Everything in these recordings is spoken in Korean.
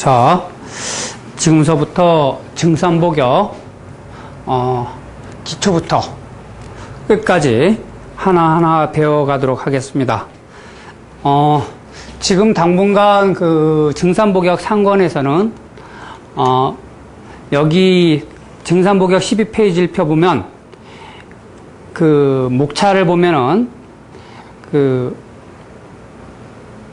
자, 지금서부터 증산복역 기초부터 끝까지 하나하나 배워가도록 하겠습니다. 지금 당분간 그 증산복역 상권에서는 여기 증산복역 12페이지를 펴보면 그 목차를 보면은 그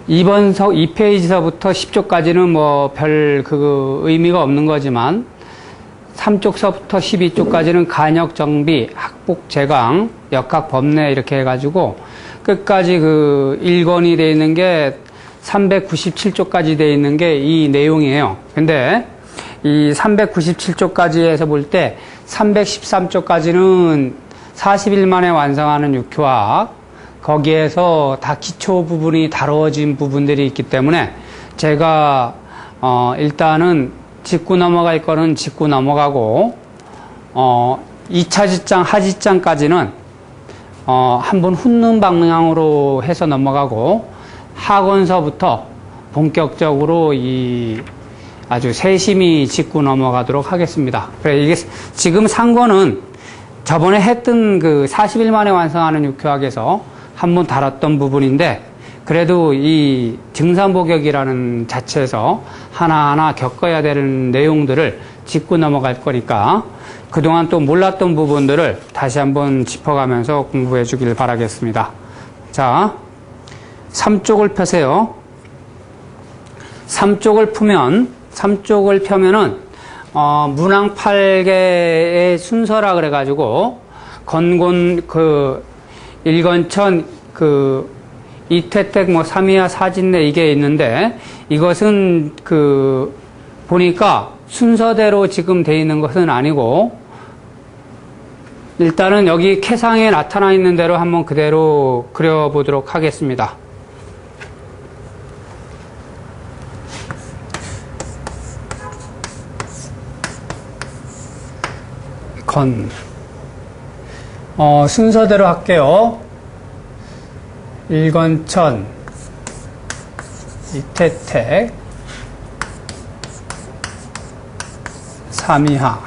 2페이지서부터 10쪽까지는 뭐 별 그 의미가 없는 거지만 3쪽서부터 12쪽까지는 간역 정비, 학폭 제강, 역학 법내 이렇게 해가지고 끝까지 그 1권이 되어 있는 게 397쪽까지 되어 있는 게 이 내용이에요. 근데 이 397쪽까지 해서 볼 때 313쪽까지는 40일 만에 완성하는 육효학, 거기에서 다 기초 부분이 다루어진 부분들이 있기 때문에 제가 일단은 짚고 넘어갈 거는 짚고 넘어가고 2차 지장 하지장까지는 한번 훑는 방향으로 해서 넘어가고 학원서부터 본격적으로 이 아주 세심히 짚고 넘어가도록 하겠습니다. 그래, 이게 지금 상권은 저번에 했던 그 40일 만에 완성하는 육효학에서 한번 다뤘던 부분인데, 그래도 이 증산복역이라는 자체에서 하나하나 겪어야 되는 내용들을 짚고 넘어갈 거니까 그동안 또 몰랐던 부분들을 다시 한번 짚어가면서 공부해 주길 바라겠습니다. 자, 3쪽을 펴세요. 3쪽을 펴면은 문항 8개의 순서라 그래가지고 건곤 일건천 이태택 삼이하 사진내 이게 있는데, 이것은 보니까 순서대로 지금 돼 있는 것은 아니고 일단은 여기 캐상에 나타나 있는 대로 한번 그대로 그려보도록 하겠습니다. 순서대로 할게요. 일건천, 이태택, 삼이하,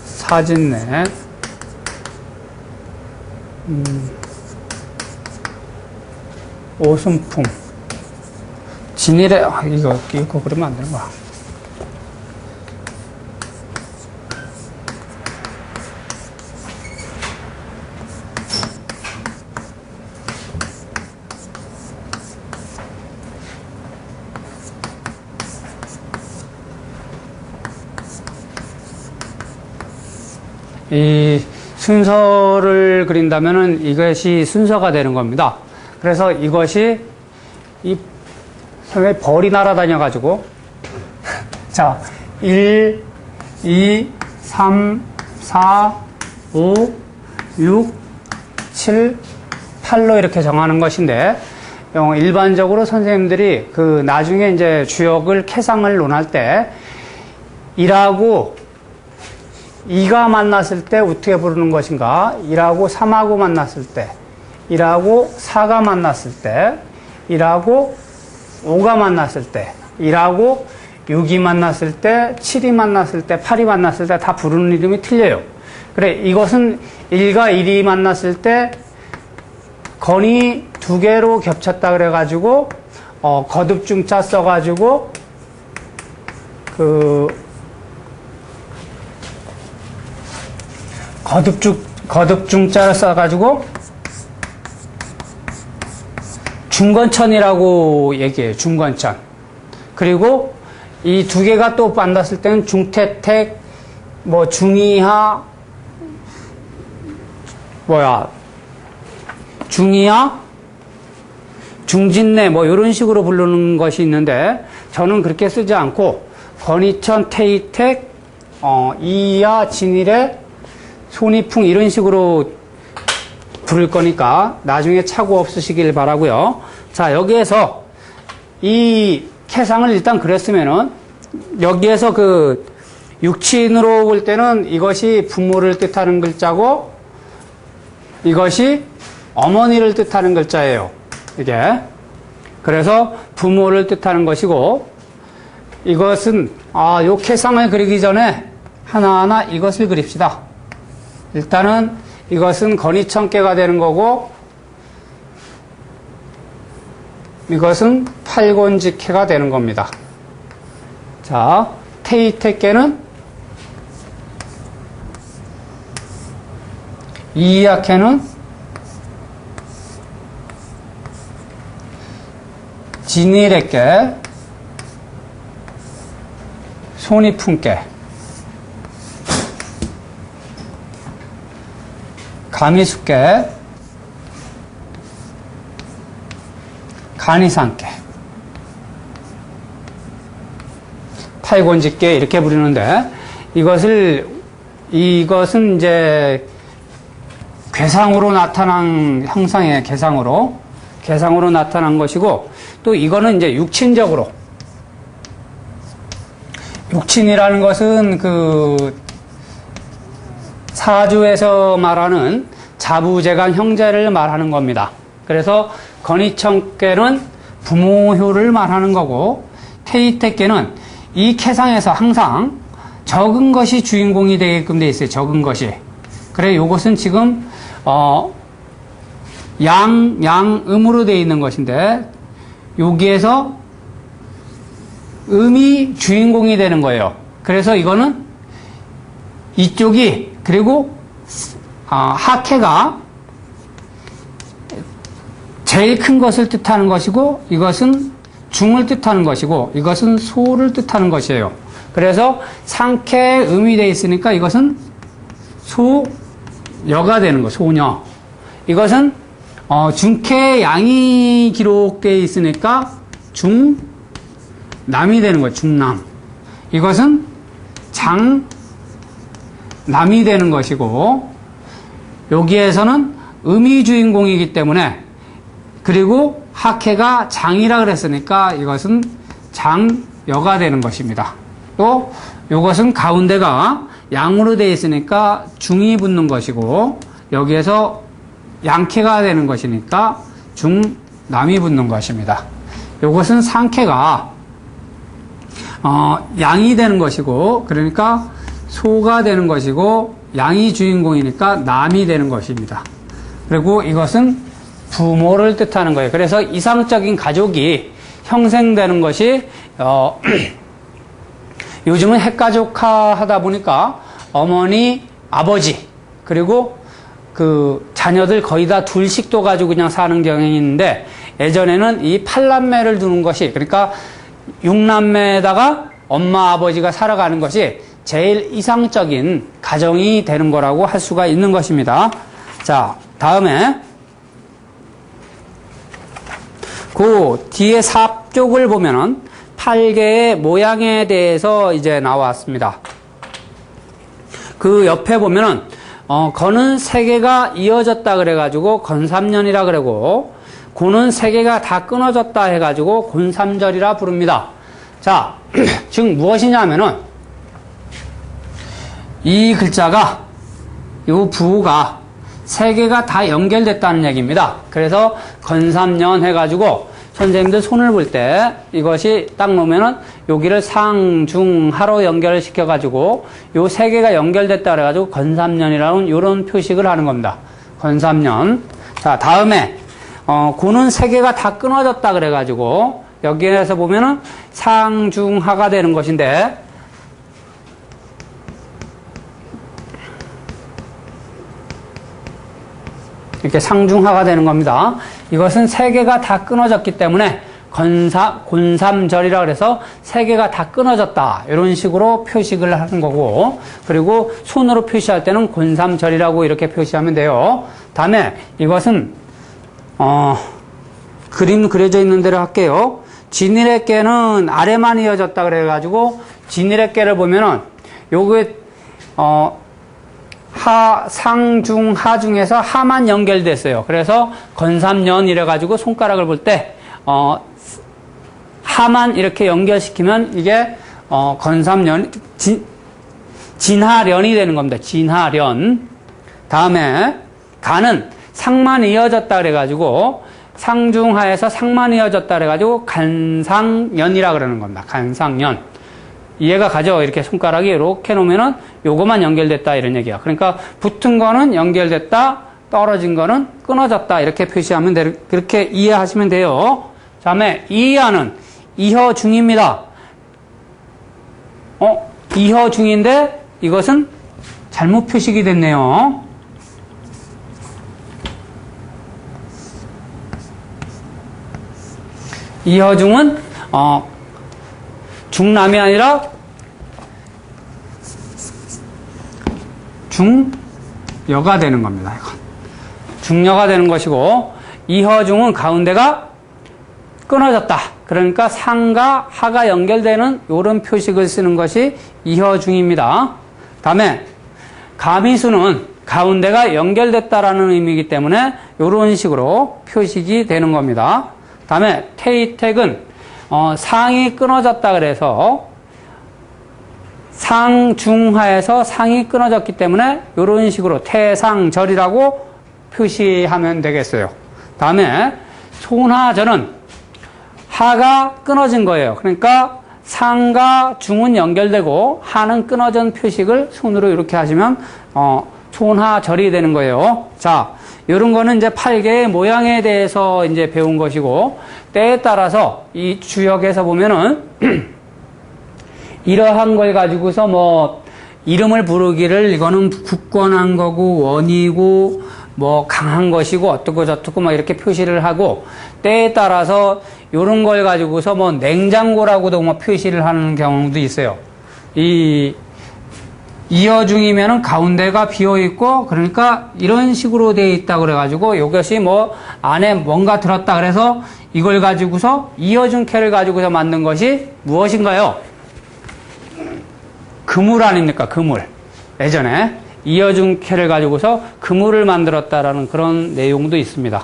사진넷, 오순풍, 진일의, 이거 그러면 안 되는 거야. 이 순서를 그린다면은 이것이 순서가 되는 겁니다. 그래서 이것이 선생님이 벌이 날아다녀가지고 자, 1, 2, 3, 4, 5, 6, 7, 8로 이렇게 정하는 것인데, 일반적으로 선생님들이 나중에 이제 주역을 캐상을 논할 때 1하고 2가 만났을 때 어떻게 부르는 것인가, 1하고 3하고 만났을 때, 1하고 4가 만났을 때, 1하고 5가 만났을 때, 1하고 6이 만났을 때, 7이 만났을 때, 8이 만났을 때 다 부르는 이름이 틀려요. 그래, 이것은 1과 1이 만났을 때 건이 두 개로 겹쳤다 그래가지고 거듭중자 써가지고 거듭중자를 써가지고 중건천이라고 얘기해요. 중건천. 그리고 이 두 개가 또 만났을 때는 중태택, 중이하, 중이하, 중진내 이런 식으로 부르는 것이 있는데, 저는 그렇게 쓰지 않고 건이천, 태이택, 이하, 진일의, 손이풍 이런 식으로 부를 거니까 나중에 착오 없으시길 바라고요. 자, 여기에서 이 캐상을 일단 그렸으면은 여기에서 육친으로 볼 때는 이것이 부모를 뜻하는 글자고 이것이 어머니를 뜻하는 글자예요. 이게. 그래서 부모를 뜻하는 것이고, 이것은, 요 캐상을 그리기 전에 하나하나 이것을 그립시다. 일단은 이것은 건이천개가 되는 거고, 이것은 팔곤직해가 되는 겁니다. 자, 테이테께는 이약해는 진일에께 손이푼께 가미숙께 간이상께 팔곤직계 이렇게 부르는데 이것은 이제 괴상으로 나타난 형상의 개상으로 나타난 것이고, 또 이거는 이제 육친적으로, 육친이라는 것은 그 사주에서 말하는 자부재간 형제를 말하는 겁니다. 그래서 건이천께는 부모효를 말하는 거고, 테이테께는 이 캐상에서 항상 적은 것이 주인공이 되게끔 돼 있어요. 적은 것이. 그래, 요것은 지금 양음으로 되어 있는 것인데, 여기에서 음이 주인공이 되는 거예요. 그래서 이거는 이쪽이, 그리고 하케가 제일 큰 것을 뜻하는 것이고, 이것은 중을 뜻하는 것이고, 이것은 소를 뜻하는 것이에요. 그래서 상케 음이 되어 있으니까 이것은 소여가 되는 거, 소녀. 이것은 중케 양이 기록되어 있으니까 중남이 되는 거예요. 중남. 이것은 장남이 되는 것이고, 여기에서는 음이 주인공이기 때문에, 그리고 하케가 장이라 그랬으니까 이것은 장여가 되는 것입니다. 또 이것은 가운데가 양으로 되어 있으니까 중이 붙는 것이고, 여기에서 양캐가 되는 것이니까 중남이 붙는 것입니다. 이것은 상캐가 양이 되는 것이고, 그러니까 소가 되는 것이고, 양이 주인공이니까 남이 되는 것입니다. 그리고 이것은 부모를 뜻하는 거예요. 그래서 이상적인 가족이 형성되는 것이 요즘은 핵가족화 하다 보니까 어머니, 아버지, 그리고 그 자녀들 거의 다 둘씩 둬가지고 그냥 사는 경향이 있는데, 예전에는 이 8남매를 두는 것이, 그러니까 6남매에다가 엄마, 아버지가 살아가는 것이 제일 이상적인 가정이 되는 거라고 할 수가 있는 것입니다. 자, 다음에 그 뒤에 삽쪽을 보면은 8개의 모양에 대해서 이제 나왔습니다. 그 옆에 보면은 건은 3개가 이어졌다 그래가지고 건삼년이라 그러고, 고는 3개가 다 끊어졌다 해가지고 곤삼절이라 부릅니다. 자, 즉 무엇이냐면은 이 글자가, 이 부호가 3개가 다 연결됐다는 얘기입니다. 그래서 건삼년 해가지고 선생님들 손을 볼 때 이것이 딱 놓으면은 여기를 상, 중, 하로 연결을 시켜가지고 요 3개가 연결됐다 그래가지고 건삼년이라는 요런 표식을 하는 겁니다. 건삼년. 자, 다음에 고는 3개가 다 끊어졌다 그래가지고 여기에서 보면은 상, 중, 하가 되는 것인데, 이렇게 상중하가 되는 겁니다. 이것은 3개가 다 끊어졌기 때문에 곤삼절이라 그래서 3개가 다 끊어졌다, 이런 식으로 표식을 하는 거고, 그리고 손으로 표시할 때는 곤삼절이라고 이렇게 표시하면 돼요. 다음에 이것은 그림 그려져 있는 대로 할게요. 진일의 깨는 아래만 이어졌다 그래가지고 진일의 깨를 보면은 요게 상, 중, 하 중에서 하만 연결됐어요. 그래서 건삼년 이래가지고 손가락을 볼 때 하만 이렇게 연결시키면 이게 건삼년, 진하련이 되는 겁니다. 진하련. 다음에 가는 상만 이어졌다 그래가지고 상중하에서 상만 이어졌다 그래가지고 간상연이라 그러는 겁니다. 간상연. 이해가 가죠? 이렇게 손가락이 이렇게 놓으면은 요거만 연결됐다 이런 얘기야. 그러니까 붙은 거는 연결됐다, 떨어진 거는 끊어졌다 이렇게 표시하면 그렇게 이해하시면 돼요. 다음에 이하는 이허 중입니다. 이허 중인데 이것은 잘못 표식이 됐네요. 이허 중은 중남이 아니라 중여가 되는 겁니다. 이건. 중여가 되는 것이고 이허중은 가운데가 끊어졌다. 그러니까 상과 하가 연결되는 이런 표식을 쓰는 것이 이허중입니다. 다음에 가미수는 가운데가 연결됐다라는 의미이기 때문에 이런 식으로 표식이 되는 겁니다. 다음에 테이택은 상이 끊어졌다 그래서 상중하에서 상이 끊어졌기 때문에 이런 식으로 태상절이라고 표시하면 되겠어요. 다음에 손하절은 하가 끊어진 거예요. 그러니까 상과 중은 연결되고 하는 끊어진 표식을 손으로 이렇게 하시면 손하절이 되는 거예요. 자, 이런 거는 이제 팔개의 모양에 대해서 이제 배운 것이고 때에 따라서 이 주역에서 보면은 이러한 걸 가지고서 뭐 이름을 부르기를 이거는 굳건한 거고 원이고 뭐 강한 것이고 어떻고 저떻고 막 이렇게 표시를 하고 때에 따라서 이런 걸 가지고서 뭐 냉장고라고도 뭐 표시를 하는 경우도 있어요. 이 이어중이면은 가운데가 비어 있고 그러니까 이런 식으로 되어 있다 그래가지고 이것이 뭐 안에 뭔가 들었다 그래서 이걸 가지고서 이어중캐를 가지고서 만든 것이 무엇인가요? 그물 아닙니까? 그물. 예전에 이어중캐를 가지고서 그물을 만들었다라는 그런 내용도 있습니다.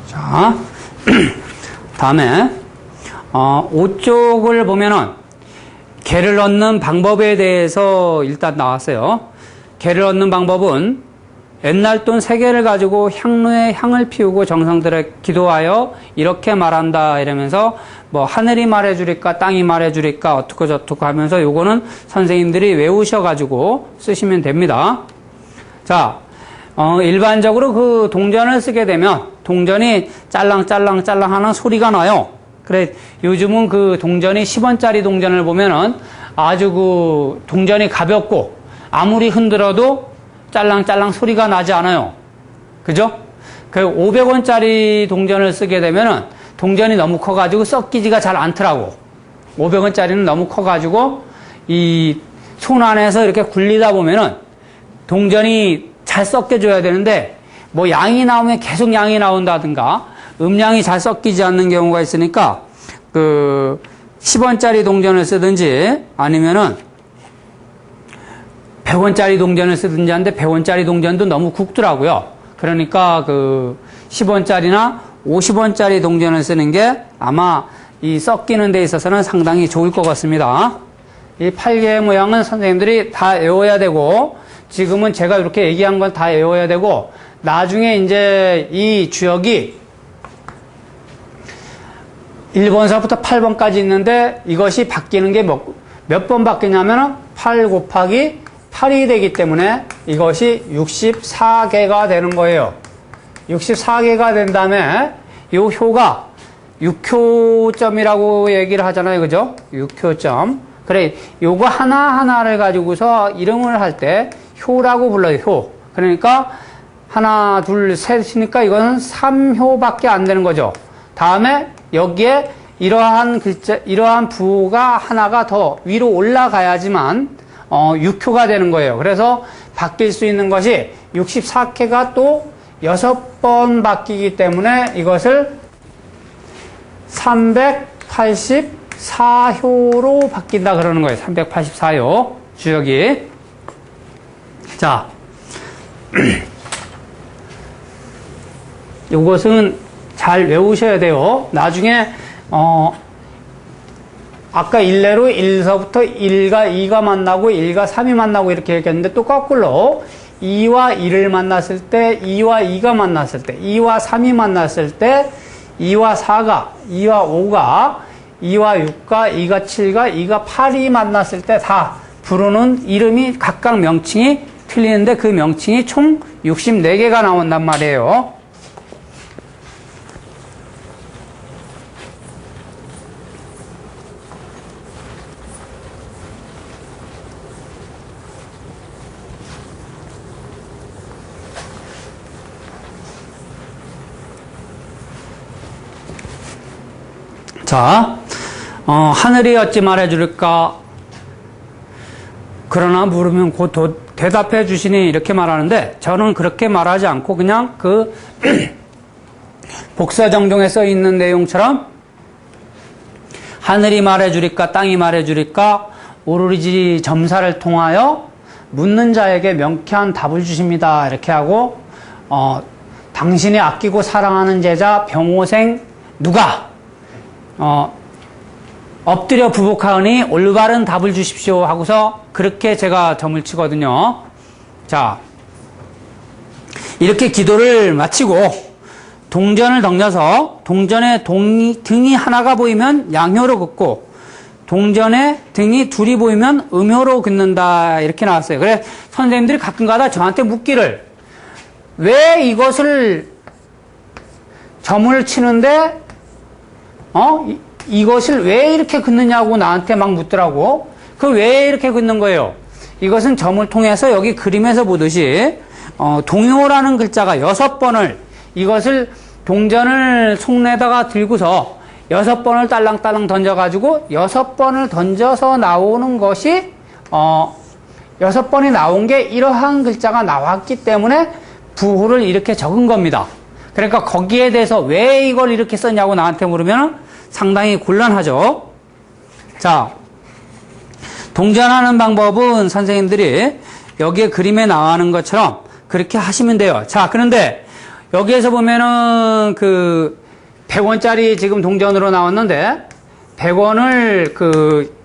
자, 다음에 5쪽을 보면은 개를 얻는 방법에 대해서 일단 나왔어요. 개를 얻는 방법은 옛날 돈 3개를 가지고 향로에 향을 피우고 정성들에 기도하여 이렇게 말한다 이러면서 뭐 하늘이 말해주리까 땅이 말해주리까 어떻고 저떻고 하면서 요거는 선생님들이 외우셔가지고 쓰시면 됩니다. 자, 일반적으로 그 동전을 쓰게 되면 동전이 짤랑짤랑짤랑 하는 소리가 나요. 그래, 요즘은 그 동전이 10원짜리 동전을 보면은 아주 그 동전이 가볍고 아무리 흔들어도 짤랑짤랑 소리가 나지 않아요. 그죠? 그 500원짜리 동전을 쓰게 되면은 동전이 너무 커가지고 섞이지가 잘 않더라고. 500원짜리는 너무 커가지고 이 손 안에서 이렇게 굴리다 보면은 동전이 잘 섞여줘야 되는데 뭐 양이 나오면 계속 양이 나온다든가 음량이 잘 섞이지 않는 경우가 있으니까 그 10원짜리 동전을 쓰든지 아니면은 100원짜리 동전을 쓰든지 하는데 100원짜리 동전도 너무 굵더라고요. 그러니까 그 10원짜리나 50원짜리 동전을 쓰는 게 아마 이 섞이는 데 있어서는 상당히 좋을 것 같습니다. 이 8개의 모양은 선생님들이 다 외워야 되고 지금은 제가 이렇게 얘기한 건 다 외워야 되고 나중에 이제 이 주역이 1번서부터 8번까지 있는데 이것이 바뀌는 게 몇 번 바뀌냐면은 8 곱하기 8이 되기 때문에 이것이 64개가 되는 거예요. 64개가 된 다음에 이 효가 6효점이라고 얘기를 하잖아요. 그죠? 6효점. 그래, 요거 하나하나를 가지고서 이름을 할 때 효라고 불러요. 효. 그러니까 하나, 둘, 셋이니까 이거는 3효밖에 안 되는 거죠. 다음에 여기에 이러한 글자, 이러한 부호가 하나가 더 위로 올라가야지만 6효가 되는 거예요. 그래서 바뀔 수 있는 것이 64개가 또 6번 바뀌기 때문에 이것을 384효로 바뀐다 그러는 거예요. 384효 주역이. 자, 이것은 잘 외우셔야 돼요. 나중에 아까 일례로 1서부터 1과 2가 만나고 1과 3이 만나고 이렇게 얘기했는데 또 거꾸로 2와 2를 만났을 때, 2와 2가 만났을 때, 2와 3이 만났을 때, 2와 4가, 2와 5가, 2와 6가, 2가 7가, 2가 8이 만났을 때 다 부르는 이름이 각각 명칭이 틀리는데 그 명칭이 총 64개가 나온단 말이에요. 자, 하늘이 어찌 말해줄까? 그러나 물으면 곧 대답해 주시니 이렇게 말하는데 저는 그렇게 말하지 않고 그냥 그 복사정종에 써 있는 내용처럼 하늘이 말해주리까 땅이 말해주리까 오로지 점사를 통하여 묻는 자에게 명쾌한 답을 주십니다. 이렇게 하고 당신이 아끼고 사랑하는 제자 병호생 누가 엎드려 부복하오니 올바른 답을 주십시오 하고서 그렇게 제가 점을 치거든요. 자, 이렇게 기도를 마치고 동전을 던져서 동전에 등이 하나가 보이면 양효로 긋고 동전에 등이 둘이 보이면 음효로 긋는다 이렇게 나왔어요. 그래 선생님들이 가끔가다 저한테 묻기를 왜 이것을 점을 치는데 이것을 왜 이렇게 긋느냐고 나한테 막 묻더라고. 그 왜 이렇게 긋는 거예요? 이것은 점을 통해서 여기 그림에서 보듯이 동요라는 글자가 6번을 이것을 동전을 속내다가 들고서 6번을 딸랑딸랑 던져가지고 6번을 던져서 나오는 것이 6번이 나온 게 이러한 글자가 나왔기 때문에 부호를 이렇게 적은 겁니다. 그러니까 거기에 대해서 왜 이걸 이렇게 썼냐고 나한테 물으면 상당히 곤란하죠. 자, 동전하는 방법은 선생님들이 여기에 그림에 나오는 것처럼 그렇게 하시면 돼요. 자, 그런데 여기에서 보면은 그 100원짜리 지금 동전으로 나왔는데 100원을 그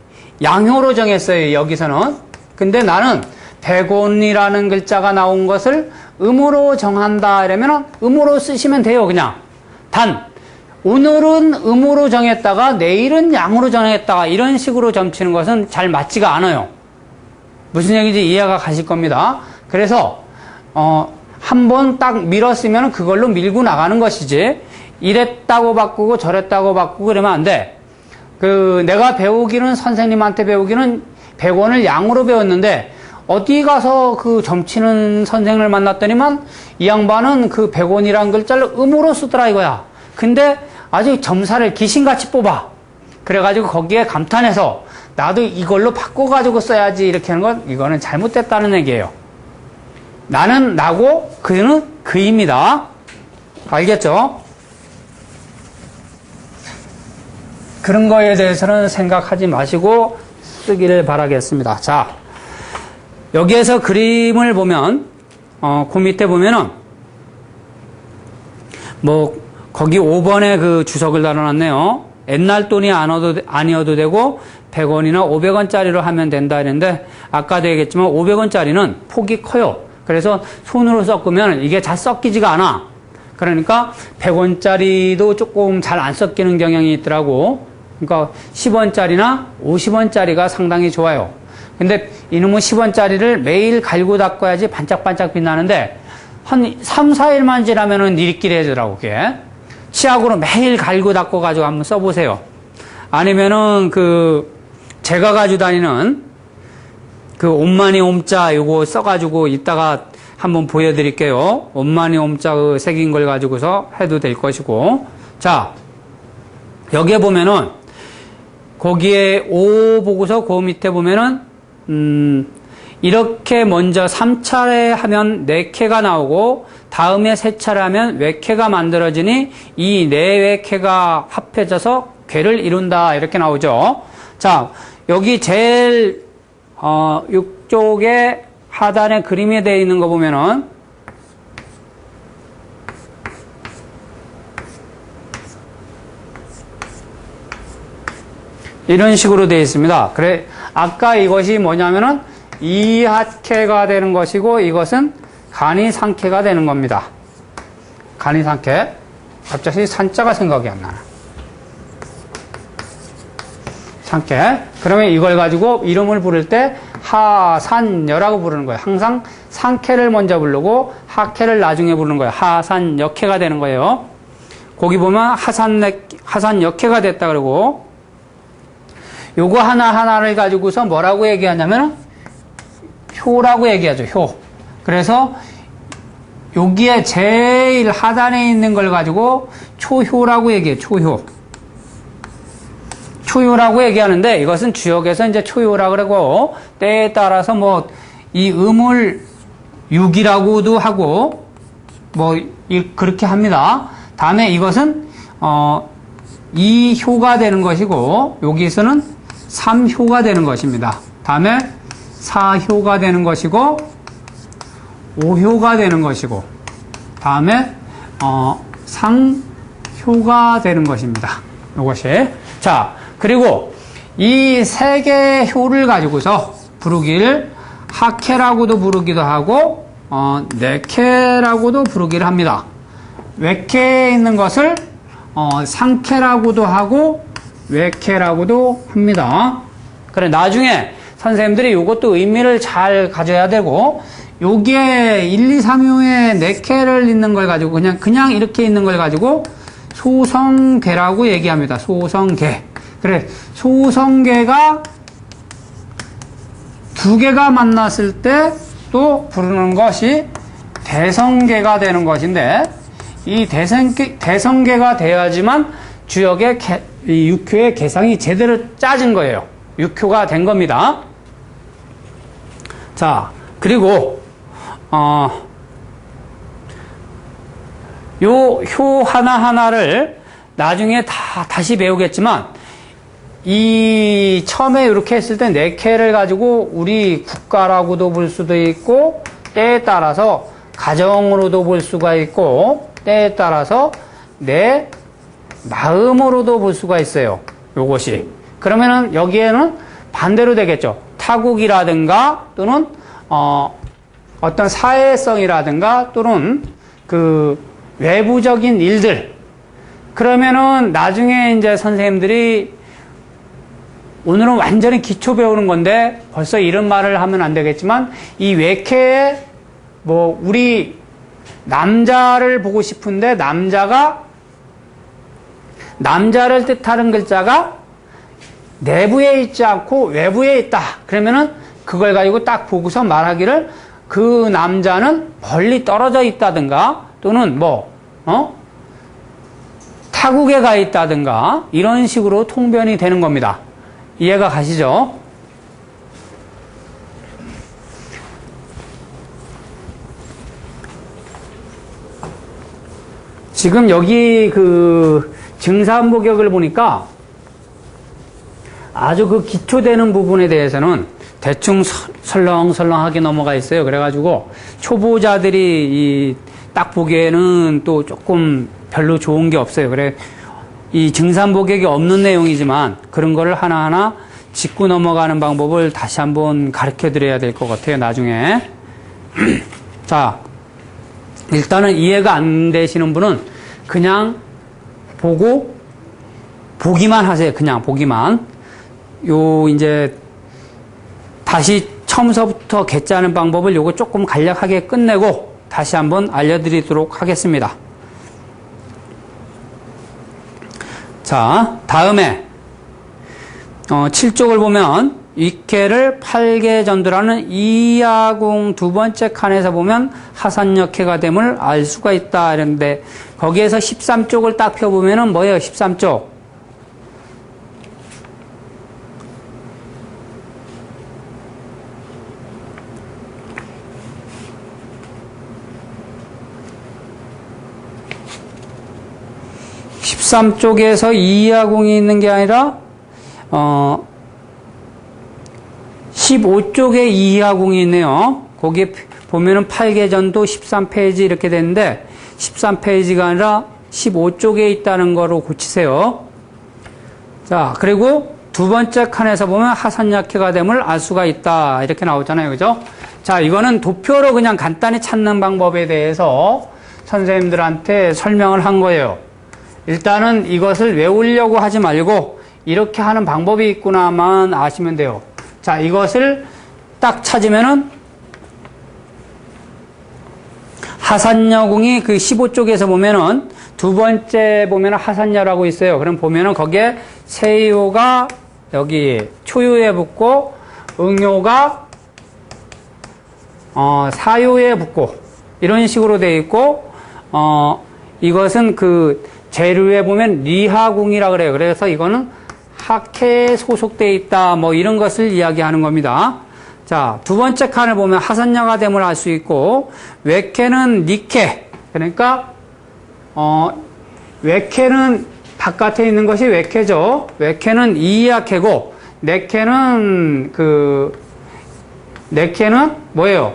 양효로 정했어요. 여기서는. 근데 나는 100원이라는 글자가 나온 것을 음으로 정한다 이러면 음으로 쓰시면 돼요. 그냥. 단 오늘은 음으로 정했다가 내일은 양으로 정했다가 이런 식으로 점치는 것은 잘 맞지가 않아요. 무슨 얘기인지 이해가 가실 겁니다. 그래서 한 번 딱 밀었으면 그걸로 밀고 나가는 것이지 이랬다고 바꾸고 저랬다고 바꾸고 그러면 안 돼. 내가 배우기는 선생님한테 배우기는 100원을 양으로 배웠는데 어디 가서 그 점치는 선생을 만났더니만 이 양반은 그 100원이라는 글자를 음으로 쓰더라 이거야. 근데 아주 점사를 귀신같이 뽑아. 그래가지고 거기에 감탄해서 나도 이걸로 바꿔가지고 써야지 이렇게 하는 건 이거는 잘못됐다는 얘기예요. 나는 나고 그는 그입니다. 알겠죠? 그런 거에 대해서는 생각하지 마시고 쓰기를 바라겠습니다. 자, 여기에서 그림을 보면 그 밑에 보면은 거기 5번에 그 주석을 달아놨네요. 옛날 돈이 아니어도 되고 100원이나 500원짜리로 하면 된다 했는데 아까도 얘기했지만 500원짜리는 폭이 커요. 그래서 손으로 섞으면 이게 잘 섞이지가 않아. 그러니까 100원짜리도 조금 잘 안 섞이는 경향이 있더라고. 그러니까 10원짜리나 50원짜리가 상당히 좋아요. 근데 이놈의 10원짜리를 매일 갈고 닦아야지 반짝반짝 빛나는데 한 3, 4일만 지나면은 니리끼리 해주더라고, 그게. 치약으로 매일 갈고 닦아가지고 한번 써보세요. 아니면은 제가 가지고 다니는 옴마니 옴자 요거 써가지고 이따가 한번 보여드릴게요. 옴마니 옴자 새긴 걸 가지고서 해도 될 것이고. 자, 여기에 보면은 거기에 5 보고서 그 밑에 보면은 이렇게 먼저 3차례 하면 4쾌가 나오고 다음에 3차례 하면 외쾌가 만들어지니 이 4외쾌가 합해져서 쾌를 이룬다 이렇게 나오죠. 자, 여기 제일 6쪽에 하단에 그림이 되어 있는 거 보면은 이런 식으로 되어 있습니다. 그래, 아까 이것이 뭐냐면은 2하쾌가 되는 것이고 이것은 간이 상쾌가 되는 겁니다. 간이 상쾌. 갑자기 산자가 생각이 안 나네. 상쾌. 그러면 이걸 가지고 이름을 부를 때 하산여라고 부르는 거예요. 항상 상쾌를 먼저 부르고 하쾌를 나중에 부르는 거예요. 하산역쾌가 되는 거예요. 거기 보면 하산역쾌가 됐다 그러고, 요거 하나하나를 가지고서 뭐라고 얘기하냐면 효라고 얘기하죠. 효. 그래서 여기에 제일 하단에 있는 걸 가지고 초효라고 얘기해요. 초효. 초효라고 얘기하는데, 이것은 주역에서 이제 초효라고 그러고, 때에 따라서 뭐 이 음을 육이라고도 하고 그렇게 합니다. 다음에 이것은 이 효가 되는 것이고, 여기서는 3효가 되는 것입니다. 다음에 4효가 되는 것이고, 5효가 되는 것이고, 다음에 상효가 되는 것입니다. 이것이. 자, 그리고 이 세 개의 효를 가지고서 부르기를 하쾌라고도 부르기도 하고, 내쾌라고도 부르기를 합니다. 외쾌에 있는 것을 상쾌라고도 하고 외쾌라고도 합니다. 그래, 나중에 선생님들이 이것도 의미를 잘 가져야 되고, 여기에 1, 2, 3호에 내쾌를 있는 걸 가지고 그냥 이렇게 있는 걸 가지고 소성괴라고 얘기합니다. 소성괴. 그래, 소성괴가 두 개가 만났을 때 또 부르는 것이 대성괴가 되는 것인데, 이 대성괴가 돼야지만 주역의 이 육효의 개상이 제대로 짜진 거예요. 육효가 된 겁니다. 자, 그리고 요 효 하나하나를 나중에 다시 배우겠지만, 이 처음에 이렇게 했을 때 내쾌를 가지고 우리 국가라고도 볼 수도 있고, 때에 따라서 가정으로도 볼 수가 있고, 때에 따라서 내 마음으로도 볼 수가 있어요. 요것이. 그러면은 여기에는 반대로 되겠죠. 타국이라든가 또는 어떤 사회성이라든가 또는 그 외부적인 일들. 그러면은 나중에 이제 선생님들이, 오늘은 완전히 기초 배우는 건데 벌써 이런 말을 하면 안 되겠지만, 이 외쾌에 우리 남자를 보고 싶은데 남자를 뜻하는 글자가 내부에 있지 않고 외부에 있다. 그러면은 그걸 가지고 딱 보고서 말하기를 그 남자는 멀리 떨어져 있다든가 또는 타국에 가 있다든가 이런 식으로 통변이 되는 겁니다. 이해가 가시죠? 지금 여기 그 증산보격을 보니까 아주 그 기초되는 부분에 대해서는 대충 설렁설렁하게 넘어가 있어요. 그래가지고 초보자들이 딱 보기에는 또 조금 별로 좋은 게 없어요. 그래, 이 증산보격이 없는 내용이지만 그런 거를 하나하나 짚고 넘어가는 방법을 다시 한번 가르쳐 드려야 될 것 같아요, 나중에. 자, 일단은 이해가 안 되시는 분은 그냥 보기만 하세요. 그냥 보기만. 이제 다시 처음서부터 개짜는 방법을 요거 조금 간략하게 끝내고 다시 한번 알려드리도록 하겠습니다. 자, 다음에 7쪽을 보면 위쾌를 8개 전두라는 이야궁 두 번째 칸에서 보면 하산역쾌가 됨을 알 수가 있다 이랬는데, 거기에서 13쪽을 딱 펴보면은 뭐예요? 13쪽. (13쪽에서) 이야궁이 있는 게 아니라 15쪽에 이하궁이 있네요. 거기에 보면은 8개전도 13페이지 이렇게 되는데 13페이지가 아니라 15쪽에 있다는 거로 고치세요. 자, 그리고 두 번째 칸에서 보면 하산약쾌가 됨을 알 수가 있다 이렇게 나오잖아요. 그죠? 자, 이거는 도표로 그냥 간단히 찾는 방법에 대해서 선생님들한테 설명을 한 거예요. 일단은 이것을 외우려고 하지 말고 이렇게 하는 방법이 있구나만 아시면 돼요. 자, 이것을 딱 찾으면은 하산여궁이 그 15쪽에서 보면은 두 번째 보면은 하산여라고 있어요. 그럼 보면은 거기에 세요가 여기 초요에 붙고 응요가 사요에 붙고 이런 식으로 되어 있고 이것은 그 재료에 보면 리하궁이라 그래요. 그래서 이거는 학회에 소속되어 있다 뭐 이런 것을 이야기하는 겁니다. 자, 두 번째 칸을 보면 하산여가 됨을 알 수 있고 외캐는 니캐 그러니까 외캐는 바깥에 있는 것이 외캐죠. 외캐는 이하캐고 내캐는 내캐는 뭐예요?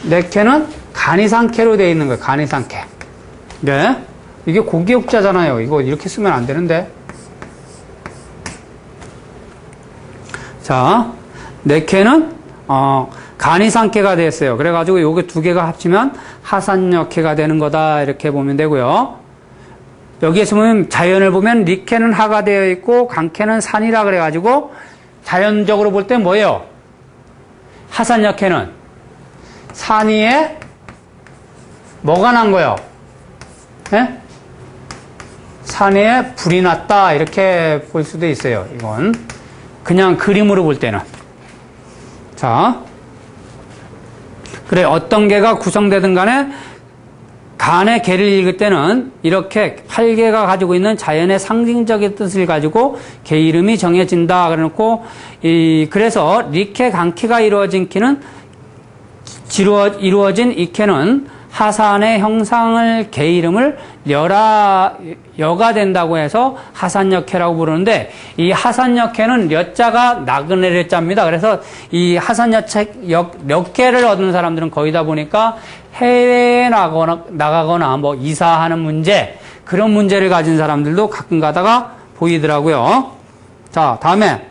내캐는 간이상캐로 되어 있는 거예요. 간이상캐. 네. 이게 고기역자잖아요. 이거 이렇게 쓰면 안 되는데. 자, 내캐는 간이상캐가 됐어요. 그래가지고 요게 두 개가 합치면 하산여캐가 되는 거다 이렇게 보면 되고요. 여기에서 보면 자연을 보면 리캐는 하가 되어 있고 강캐는 산이라 그래가지고 자연적으로 볼 때 뭐예요? 하산여캐는 산 위에 뭐가 난 거예요? 네? 산 위에 불이 났다 이렇게 볼 수도 있어요. 이건 그냥 그림으로 볼 때는. 자, 그래 어떤 개가 구성되든 간에 간의 개를 읽을 때는 이렇게 8개가 가지고 있는 자연의 상징적인 뜻을 가지고 개 이름이 정해진다 그래놓고 그래서 리캐 강캐가 이루어진 키는 이루어진 이 캐는 하산의 형상을 개 이름을 여가 된다고 해서 하산여캐라고 부르는데 이 하산여캐는 여자가 나그네를 자입니다. 그래서 이 하산여캐를 얻은 사람들은 거의 다 보니까 해외에 나가거나 뭐 이사하는 문제 그런 문제를 가진 사람들도 가끔 가다가 보이더라고요. 자, 다음에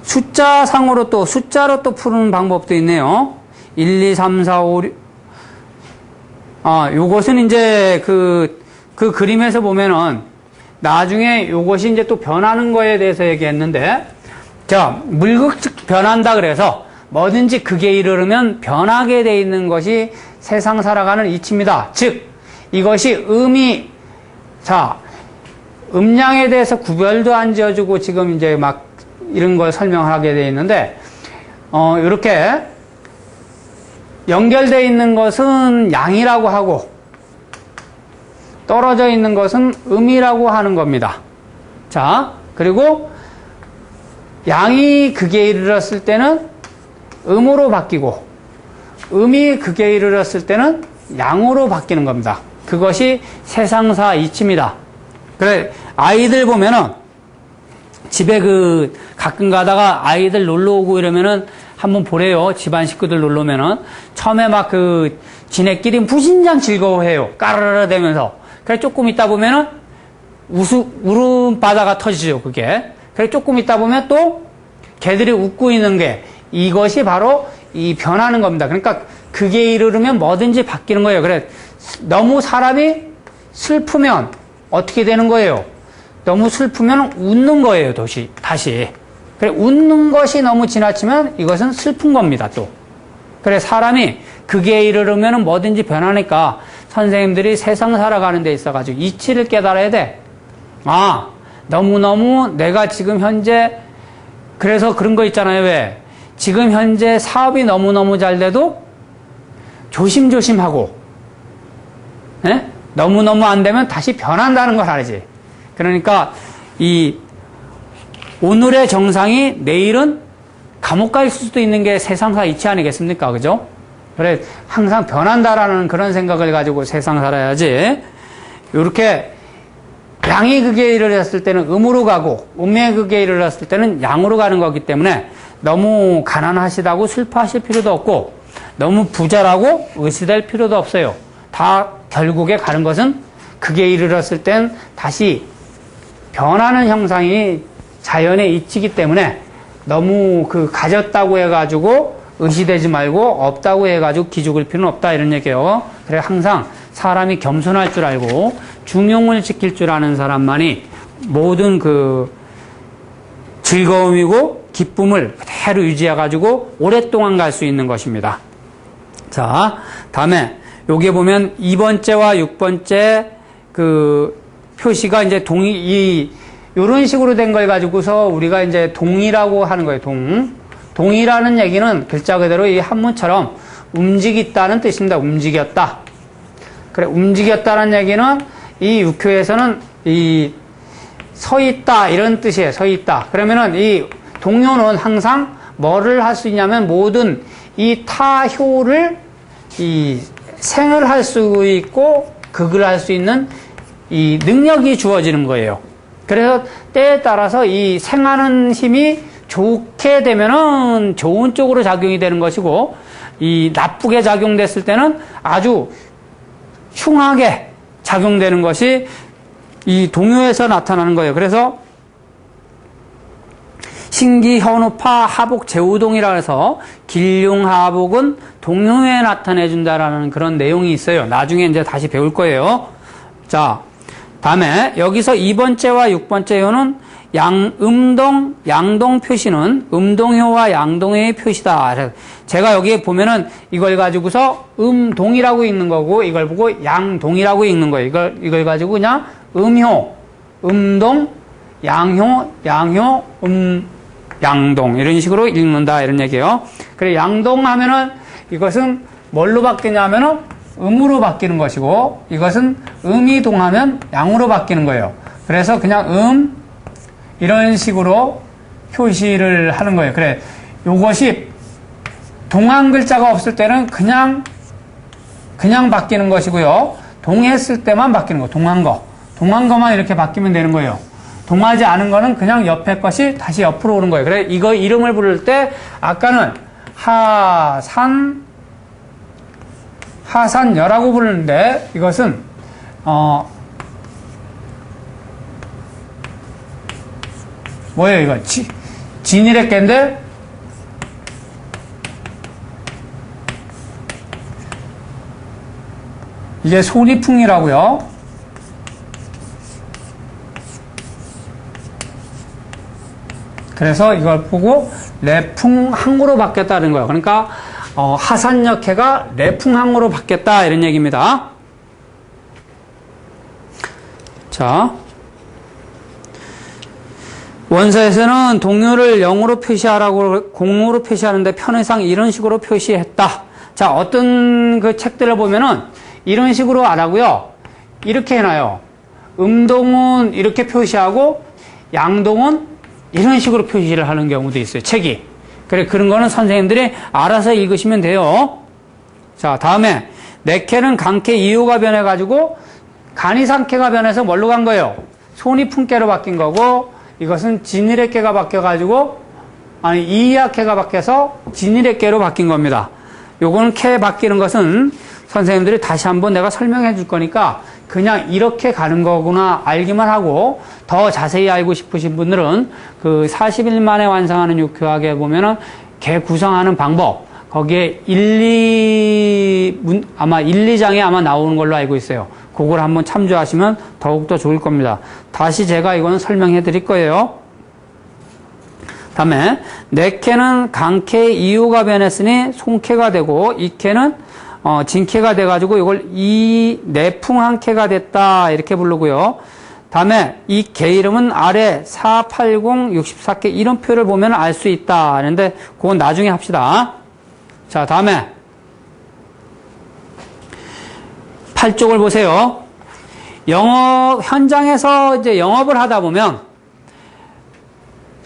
숫자상으로 또 숫자로 또 푸는 방법도 있네요. 1, 2, 3, 4, 5, 6. 요것은 이제 그 그림에서 보면은 나중에 요것이 이제 또 변하는 거에 대해서 얘기했는데, 자, 물극즉 변한다 그래서 뭐든지 극에 이르르면 변하게 돼 있는 것이 세상 살아가는 이치입니다. 즉, 이것이 음량에 대해서 구별도 안 지어주고 지금 이제 막 이런 걸 설명하게 돼 있는데, 이렇게 연결되어 있는 것은 양이라고 하고 떨어져 있는 것은 음이라고 하는 겁니다. 자, 그리고 양이 극에 이르렀을 때는 음으로 바뀌고 음이 극에 이르렀을 때는 양으로 바뀌는 겁니다. 그것이 세상사 이치입니다. 그래, 아이들 보면은 집에 가끔 가다가 아이들 놀러 오고 이러면은 한번 보래요. 집안 식구들 놀러 오면은 처음에 막 지네끼리 무진장 즐거워해요. 까르르 대면서. 그래 조금 있다 보면은 울음바다가 터지죠. 그게. 그래 조금 있다 보면 또 걔들이 웃고 있는 게 이것이 바로 이 변하는 겁니다. 그러니까 그게 이르르면 뭐든지 바뀌는 거예요. 그래 너무 사람이 슬프면 어떻게 되는 거예요? 너무 슬프면 웃는 거예요. 다시. 그래 웃는 것이 너무 지나치면 이것은 슬픈 겁니다. 또. 그래 사람이 그게 이르르면 뭐든지 변하니까 선생님들이 세상 살아가는 데 있어가지고 이치를 깨달아야 돼. 너무너무 내가 지금 현재 그래서 그런 거 있잖아요. 왜? 지금 현재 사업이 너무너무 잘 돼도 조심조심하고 너무너무 안 되면 다시 변한다는 걸 알지. 그러니까 이 오늘의 정상이 내일은 감옥 가 있을 수도 있는 게 세상사 이치 아니겠습니까? 그죠? 그래 항상 변한다라는 그런 생각을 가지고 세상 살아야지. 이렇게 양이 극에 이르렀을 때는 음으로 가고 음의 극에 이르렀을 때는 양으로 가는 거기 때문에 너무 가난하시다고 슬퍼하실 필요도 없고 너무 부자라고 의시될 필요도 없어요. 다 결국에 가는 것은 극에 이르렀을 땐 다시 변하는 형상이 자연의 이치기 때문에 너무 가졌다고 해가지고 의시되지 말고 없다고 해가지고 기죽을 필요는 없다 이런 얘기예요. 그래 항상 사람이 겸손할 줄 알고 중용을 지킬 줄 아는 사람만이 모든 즐거움이고 기쁨을 그대로 유지해가지고 오랫동안 갈 수 있는 것입니다. 자, 다음에 여기에 보면 2번째와 6번째 표시가 이제 요런 식으로 된 걸 가지고서 우리가 이제 동이라고 하는 거예요. 동이라는 얘기는 글자 그대로 이 한문처럼 움직였다는 뜻입니다. 움직였다. 그래, 움직였다는 얘기는 이 육효에서는 서 있다 이런 뜻이에요. 서 있다. 그러면은 이 동요는 항상 뭐를 할 수 있냐면 모든 이 타효를 생을 할 수 있고 극을 할 수 있는 이 능력이 주어지는 거예요. 그래서 때에 따라서 이 생하는 힘이 좋게 되면은 좋은 쪽으로 작용이 되는 것이고 이 나쁘게 작용됐을 때는 아주 흉하게 작용되는 것이 이 동요에서 나타나는 거예요. 그래서 신기, 현우파, 하복, 제우동이라 해서 길용, 하복은 동요에 나타내준다라는 그런 내용이 있어요. 나중에 이제 다시 배울 거예요. 자, 다음에 여기서 2번째와 6번째 효는 양동 표시는 음동효와 양동효의 표시다. 제가 여기에 보면은 이걸 가지고서 음동이라고 읽는 거고 이걸 보고 양동이라고 읽는 거예요. 이걸 가지고 그냥 음효, 음동, 양효, 양동 이런 식으로 읽는다 이런 얘기예요. 그래 양동하면은 이것은 뭘로 바뀌냐면은 음으로 바뀌는 것이고 이것은 음이 동하면 양으로 바뀌는 거예요. 그래서 그냥 이런 식으로 표시를 하는 거예요. 그래 요것이 동한 글자가 없을 때는 그냥 바뀌는 것이고요. 동했을 때만 바뀌는 거. 동한 거만 이렇게 바뀌면 되는 거예요. 동하지 않은 거는 그냥 옆에 것이 다시 옆으로 오는 거예요. 그래 이거 이름을 부를 때 아까는 하산여라고 부르는데 이것은 뭐예요 이거 진일의 깨인데 이게 소리풍이라고요. 그래서 이걸 보고 레풍항으로 바뀌었다는 거예요. 그러니까 하산역해가 레풍항으로 바뀌었다 이런 얘기입니다. 자, 원서에서는 동요를 0으로 표시하라고 공으로 표시하는데 편의상 이런 식으로 표시했다. 자, 어떤 책들을 보면은 이런 식으로 안 하고요. 이렇게 해놔요. 음동은 이렇게 표시하고 양동은 이런 식으로 표시를 하는 경우도 있어요. 책이. 그래, 그런 거는 선생님들이 알아서 읽으시면 돼요. 자, 다음에 내캐는 강캐 이유가 변해가지고 간이상캐가 변해서 뭘로 간 거예요? 손이풍캐로 바뀐 거고 이것은 진일의캐가 바뀌어가지고 이야캐가 바뀌어서 진일의캐로 바뀐 겁니다. 요거는 캐 바뀌는 것은 선생님들이 다시 한번 내가 설명해 줄 거니까 그냥 이렇게 가는 거구나 알기만 하고 더 자세히 알고 싶으신 분들은 40일 만에 완성하는 육교학에 보면은 개 구성하는 방법 거기에 아마 1, 2장에 아마 나오는 걸로 알고 있어요. 그걸 한번 참조하시면 더욱더 좋을 겁니다. 다시 제가 이거는 설명해 드릴 거예요. 다음에 내캐는 강캐 이유가 변했으니 송캐가 되고 이캐는 진캐가 돼가지고 이걸 내풍한캐가 됐다 이렇게 부르고요. 다음에 이 개 이름은 아래 4, 8, 0, 64개 이런 표를 보면 알 수 있다 하는데 그건 나중에 합시다. 자, 다음에 8쪽을 보세요. 현장에서 이제 영업을 하다 보면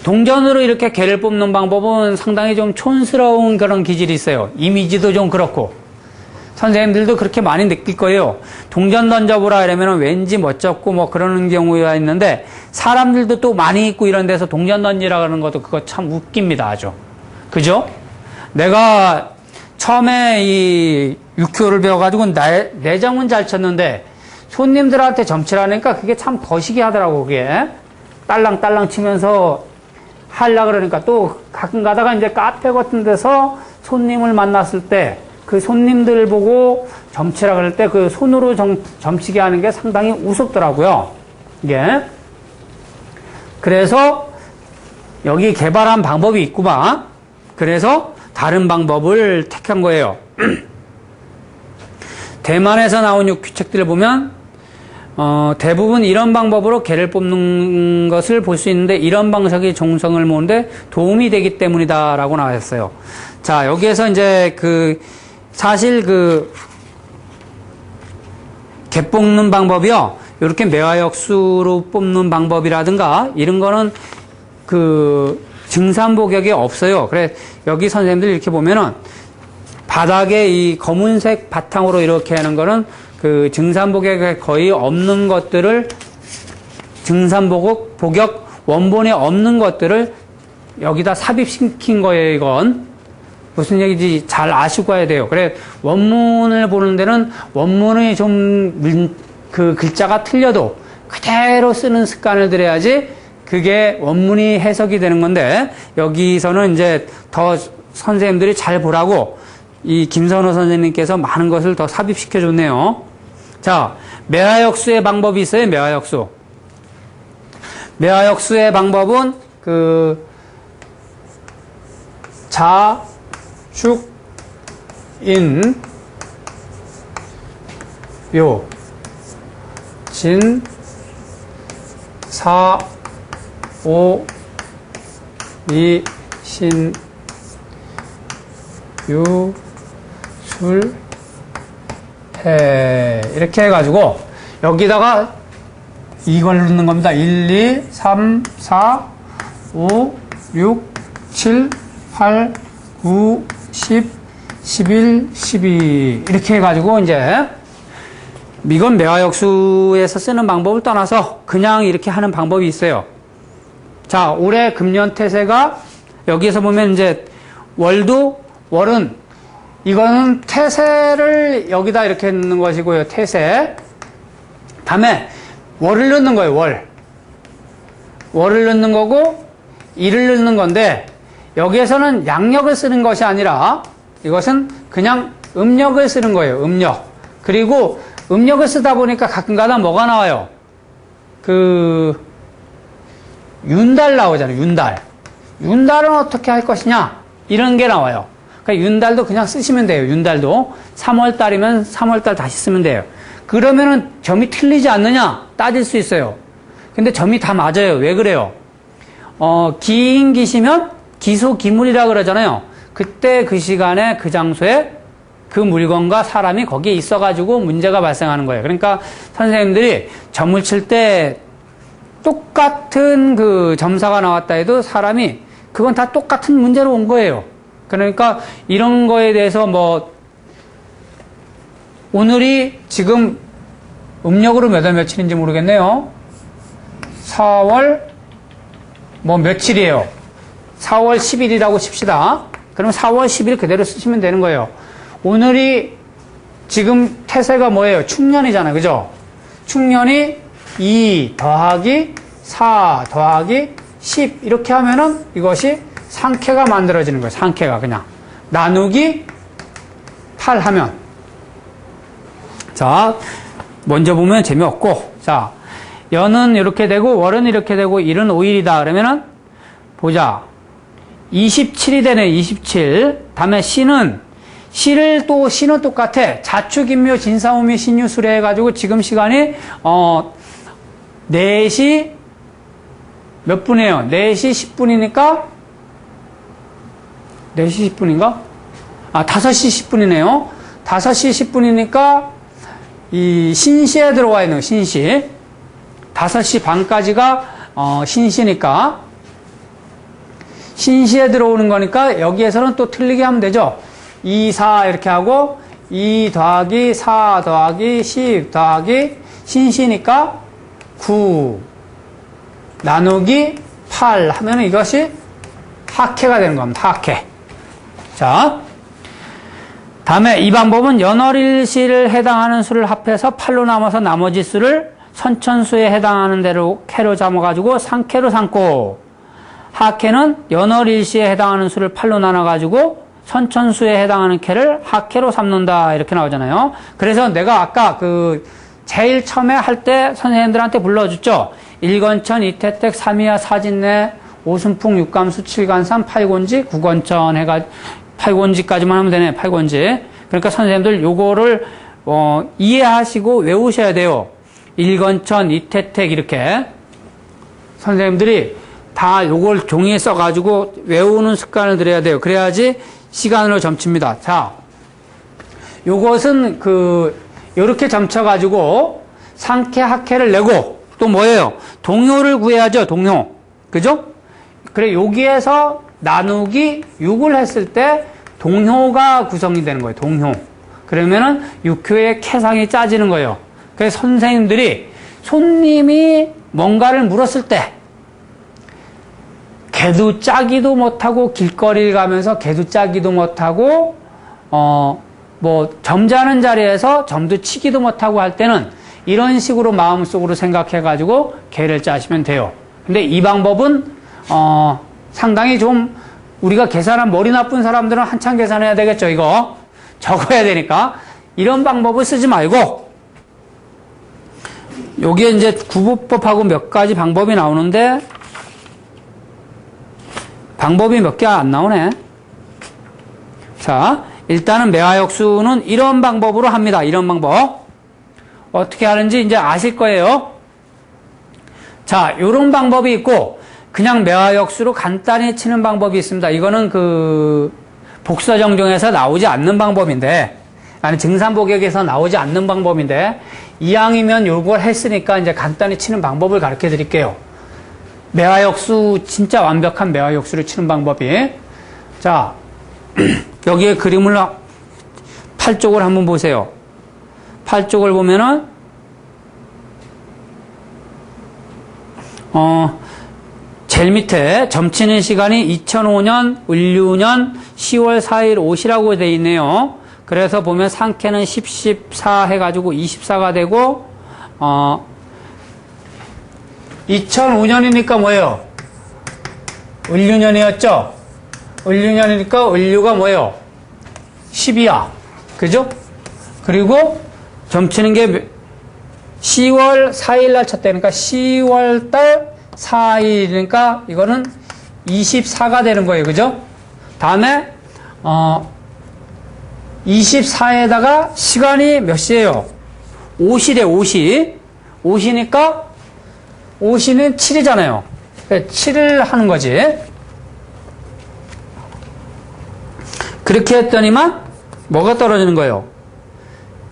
동전으로 이렇게 개를 뽑는 방법은 상당히 좀 촌스러운 그런 기질이 있어요. 이미지도 좀 그렇고. 선생님들도 그렇게 많이 느낄 거예요. 동전 던져보라 이러면 왠지 멋쩍고 뭐 그러는 경우가 있는데 사람들도 또 많이 있고 이런 데서 동전 던지라 그러는 것도 그거 참 웃깁니다. 아주. 그죠? 내가 처음에 이 육교를 배워가지고 내정은 잘 쳤는데 손님들한테 점치라니까 그게 참 거시기 하더라고. 그게 딸랑딸랑 치면서 하려 그러니까 또 가끔 가다가 이제 카페 같은 데서 손님을 만났을 때 그 손님들 보고 점치라 그럴 때 그 손으로 점치게 하는 게 상당히 우습더라고요. 이게. 그래서 여기 개발한 방법이 있구만. 그래서 다른 방법을 택한 거예요. 대만에서 나온 이 규칙들을 보면 대부분 이런 방법으로 개를 뽑는 것을 볼 수 있는데 이런 방식이 종성을 모으는데 도움이 되기 때문이다라고 나왔어요. 자, 여기에서 이제 사실 개 뽑는 방법이요. 이렇게 매화역수로 뽑는 방법이라든가 이런 거는 증산복역이 없어요. 그래, 여기 선생님들 이렇게 보면은 바닥에 이 검은색 바탕으로 이렇게 하는 거는 증산복역에 거의 없는 것들을 증산복역 원본에 없는 것들을 여기다 삽입시킨 거예요, 이건. 무슨 얘기인지 잘 아시고 가야 돼요. 그래, 원문을 보는 데는 원문이 좀 글자가 틀려도 그대로 쓰는 습관을 들여야지 그게 원문이 해석이 되는 건데, 여기서는 이제 더 선생님들이 잘 보라고 이 김선호 선생님께서 많은 것을 더 삽입시켜 줬네요. 자, 매화역수의 방법이 있어요, 매화역수. 매화역수의 방법은 자축인 요 진 사 오 이 신 유 술 해 이렇게 해가지고 여기다가 이걸 넣는 겁니다. 1, 2, 3, 4, 5, 6, 7, 8, 9, 10, 11, 12 이렇게 해가지고 이제 이건 매화역수에서 쓰는 방법을 떠나서 그냥 이렇게 하는 방법이 있어요. 자, 올해 금년태세가 여기에서 보면 이제 월은 이거는 태세를 여기다 이렇게 넣는 것이고요. 태세. 다음에 월을 넣는 거예요. 월을 넣는 거고 일을 넣는 건데 여기에서는 양력을 쓰는 것이 아니라 이것은 그냥 음력을 쓰는 거예요. 음력. 그리고 음력을 쓰다 보니까 가끔가다 뭐가 나와요? 윤달 나오잖아요. 윤달은 어떻게 할 것이냐? 이런 게 나와요. 그러니까 윤달도 그냥 쓰시면 돼요. 윤달도 3월달이면 3월달 다시 쓰면 돼요. 그러면은 점이 틀리지 않느냐? 따질 수 있어요. 근데 점이 다 맞아요. 왜 그래요? 기인기시면 기소기물이라 그러잖아요. 그때 그 시간에 그 장소에 그 물건과 사람이 거기에 있어가지고 문제가 발생하는 거예요. 그러니까 선생님들이 점을 칠 때 똑같은 점사가 나왔다 해도 사람이 그건 다 똑같은 문제로 온 거예요. 그러니까 이런 거에 대해서 오늘이 지금 음력으로 몇 월 며칠인지 모르겠네요. 4월 며칠이에요. 4월 10일이라고 칩시다. 그럼 4월 10일 그대로 쓰시면 되는 거예요. 오늘이 지금 태세가 뭐예요? 충년이잖아요. 그죠? 충년이 2 더하기 4 더하기 10 이렇게 하면은 이것이 상캐가 만들어지는 거예요. 상캐가 그냥 나누기 8 하면 자, 먼저 보면 재미없고 자, 연은 이렇게 되고 월은 이렇게 되고 일은 5일이다 그러면은 보자. 27이 되네. 27. 다음에 시는 똑같아. 자축인묘 진사오미 신유술해 해가지고 지금 시간이 4시 몇 분이에요? 4시 10분이니까 4시 10분인가? 5시 10분이네요. 5시 10분이니까 이 신시에 들어와 있는 신시 5시 반까지가 신시니까 신시에 들어오는 거니까 여기에서는 또 틀리게 하면 되죠. 2, 4 이렇게 하고 2 더하기 4 더하기 10 더하기 신시니까 9 나누기 8 하면 이것이 합해가 되는 겁니다. 합해. 자, 다음에 이 방법은 연월일시를 해당하는 수를 합해서 8로 나눠서 나머지 수를 선천수에 해당하는 대로 캐로 잡아가지고 상캐로 삼고 하캐는 연월일시에 해당하는 수를 8로 나눠가지고 선천수에 해당하는 캐를 하캐로 삼는다. 이렇게 나오잖아요. 그래서 내가 아까 제일 처음에 할 때 선생님들한테 불러줬죠. 일건천, 이태택, 삼이야, 사진내, 오순풍, 육감수, 칠간삼, 팔곤지, 구건천 팔곤지까지만 하면 되네. 팔곤지. 그러니까 선생님들 요거를 이해하시고 외우셔야 돼요. 일건천, 이태택 이렇게 선생님들이 다 요걸 종이에 써가지고 외우는 습관을 들여야 돼요. 그래야지 시간으로 점칩니다. 자, 요것은 요렇게 점쳐가지고 상캐, 하캐를 내고 또 뭐예요? 동효를 구해야죠. 동효. 그죠? 그래, 여기에서 나누기 6을 했을 때 동효가 구성이 되는 거예요. 동효. 그러면은 6효의 캐상이 짜지는 거예요. 그래서 선생님들이 손님이 뭔가를 물었을 때 개도 짜기도 못하고 길거리를 가면서 개도 짜기도 못하고 점자는 자리에서 점도 치기도 못하고 할 때는 이런 식으로 마음속으로 생각해 가지고 개를 짜시면 돼요. 근데 이 방법은 상당히 좀 우리가 계산한 머리 나쁜 사람들은 한참 계산해야 되겠죠. 이거 적어야 되니까 이런 방법을 쓰지 말고 여기에 이제 구보법하고 몇 가지 방법이 나오는데 방법이 몇 개 안 나오네. 자, 일단은 매화역수는 이런 방법으로 합니다. 이런 방법. 어떻게 하는지 이제 아실 거예요. 자, 이런 방법이 있고 그냥 매화역수로 간단히 치는 방법이 있습니다. 이거는 복서정정에서 나오지 않는 방법인데, 아니 증산복역에서 나오지 않는 방법인데, 이왕이면 요걸 했으니까 이제 간단히 치는 방법을 가르쳐 드릴게요. 매화역수, 진짜 완벽한 매화역수를 치는 방법이. 자, 여기에 그림을 8쪽을 한번 보세요. 8쪽을 보면은, 제일 밑에 점치는 시간이 2005년 을류년 10월 4일 옷이라고 되어 있네요. 그래서 보면 상캐는 14 해가지고 24가 되고, 2005년이니까 뭐예요? 을류년이었죠? 을류년이니까 을류가 뭐예요? 10이야. 그죠? 그리고 점치는 게 10월 4일 날 쳤다니까 10월 달 4일이니까 이거는 24가 되는 거예요. 그죠? 다음에 24에다가 시간이 몇 시예요? 5시래. 5시. 5시니까 5시는 7이잖아요. 7을 하는 거지. 그렇게 했더니만 뭐가 떨어지는 거예요?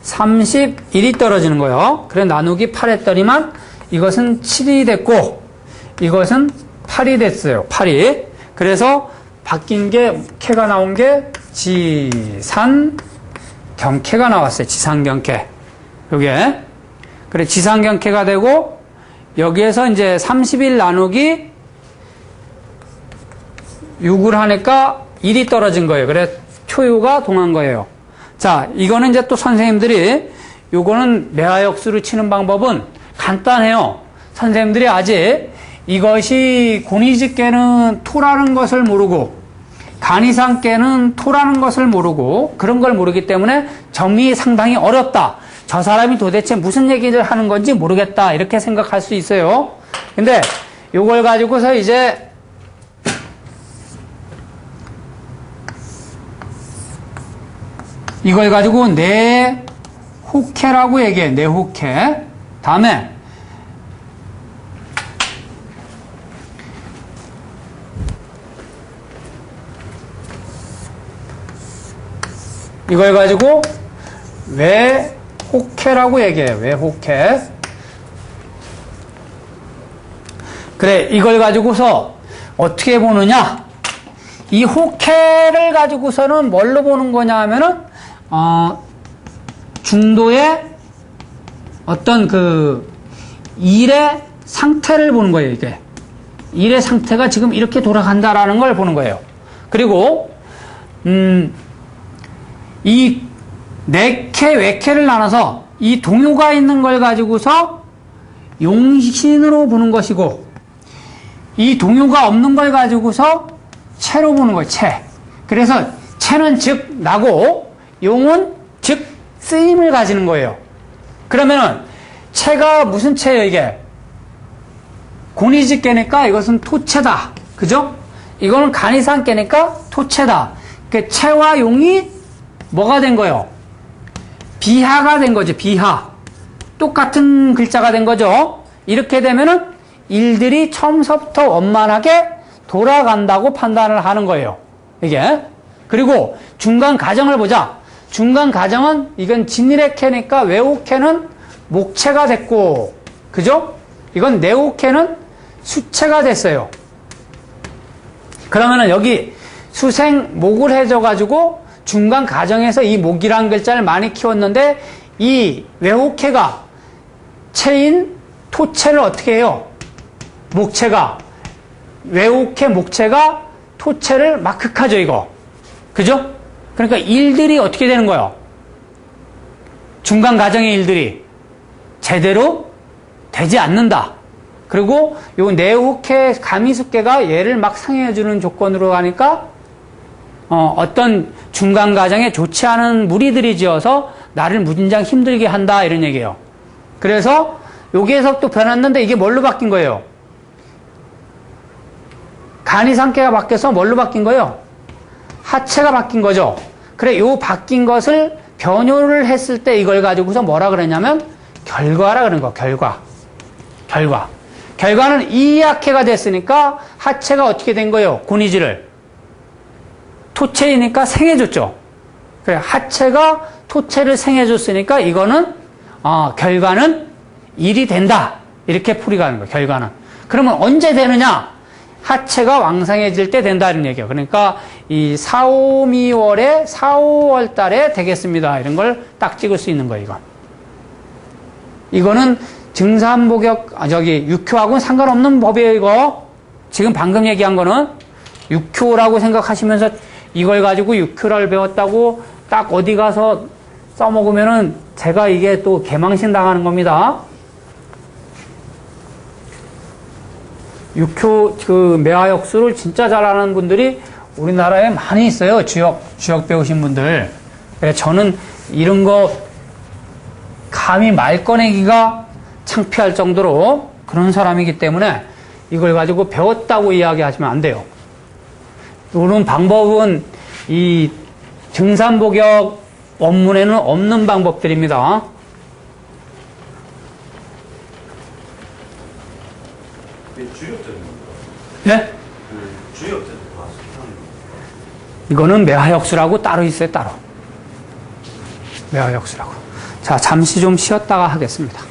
31이 떨어지는 거예요. 그래 나누기 8 했더니만 이것은 7이 됐고 이것은 8이 됐어요. 8이. 그래서 바뀐 게 캐가 나온 게 지산경캐가 나왔어요. 지산경캐. 요게. 그래 지산경캐가 되고 여기에서 이제 30일 나누기 6을 하니까 1이 떨어진 거예요. 그래 초유가 동한 거예요. 자, 이거는 이제 또 선생님들이 요거는 매화역수를 치는 방법은 간단해요. 선생님들이 아직 이것이 고니즈께는 토라는 것을 모르고 간이상께는 토라는 것을 모르고 그런 걸 모르기 때문에 정리 상당히 어렵다. 저 사람이 도대체 무슨 얘기를 하는 건지 모르겠다. 이렇게 생각할 수 있어요. 근데 요걸 가지고서 이제 이걸 가지고 내호캐라고 얘기해. 내호캐. 다음에 이걸 가지고 외호캐라고 얘기해요. 외호캐. 그래, 이걸 가지고서 어떻게 보느냐? 이 호캐를 가지고서는 뭘로 보는 거냐 하면은 중도의 어떤 일의 상태를 보는 거예요, 이게. 일의 상태가 지금 이렇게 돌아간다라는 걸 보는 거예요. 그리고, 이 내캐, 외캐를 나눠서 이 동요가 있는 걸 가지고서 용신으로 보는 것이고, 이 동요가 없는 걸 가지고서 체로 보는 거예요, 체. 그래서 체는 즉 나고 용은 즉 쓰임을 가지는 거예요. 그러면은 체가 무슨 체예요, 이게? 곤이직계니까 이것은 토체다. 그죠? 이거는 간이상계니까 토체다. 그 체와 용이 뭐가 된 거예요? 비하가 된 거죠, 비하. 똑같은 글자가 된 거죠. 이렇게 되면은 일들이 처음서부터 원만하게 돌아간다고 판단을 하는 거예요. 이게. 그리고 중간 가정을 보자. 중간 가정은 이건 진일의 캐니까 외옥캐는 목체가 됐고, 그죠? 이건 내옥캐는 수체가 됐어요. 그러면은 여기 수생 목을 해줘가지고 중간 가정에서 이 목이라는 글자를 많이 키웠는데 이 외옥캐가 체인 토체를 어떻게 해요? 목체가 외옥캐 목체가 토체를 막 극하죠, 이거. 그죠? 그러니까 일들이 어떻게 되는 거예요? 중간 가정의 일들이 제대로 되지 않는다. 그리고 요 내옥캐 가미숙계가 얘를 막 상해주는 조건으로 가니까 어떤 중간 가정에 좋지 않은 무리들이 지어서 나를 무진장 힘들게 한다, 이런 얘기예요. 그래서 여기에서 또 변했는데 이게 뭘로 바뀐 거예요? 간이상계가 바뀌어서 뭘로 바뀐 거예요? 하체가 바뀐 거죠. 그래, 요 바뀐 것을 변효를 했을 때 이걸 가지고서 뭐라 그랬냐면 결과라 그런 거, 결과. 결과는 이약해가 됐으니까 하체가 어떻게 된 거예요? 곤이지를. 토체이니까 생해줬죠. 그래, 하체가 토체를 생해줬으니까 이거는, 결과는 일이 된다. 이렇게 풀이가 하는 거예요, 결과는. 그러면 언제 되느냐? 하체가 왕성해질 때 된다, 이런 얘기예요. 그러니까 이 4, 5, 2월에 4, 5월 달에 되겠습니다. 이런 걸 딱 찍을 수 있는 거예요, 이건. 이거는 증산복역, 육효하고는 상관없는 법이에요, 이거. 지금 방금 얘기한 거는 육효라고 생각하시면서 이걸 가지고 육효를 배웠다고 딱 어디 가서 써먹으면은 제가 이게 또 개망신 당하는 겁니다. 육효, 매화역수를 진짜 잘하는 분들이 우리나라에 많이 있어요. 주역 배우신 분들. 그래서 저는 이런 거 감히 말 꺼내기가 창피할 정도로 그런 사람이기 때문에 이걸 가지고 배웠다고 이야기하시면 안 돼요. 이런 방법은 이 증산복역 원문에는 없는 방법들입니다. 예? 이거는 매화역수라고 따로 있어요, 따로. 매화역수라고. 자, 잠시 좀 쉬었다가 하겠습니다.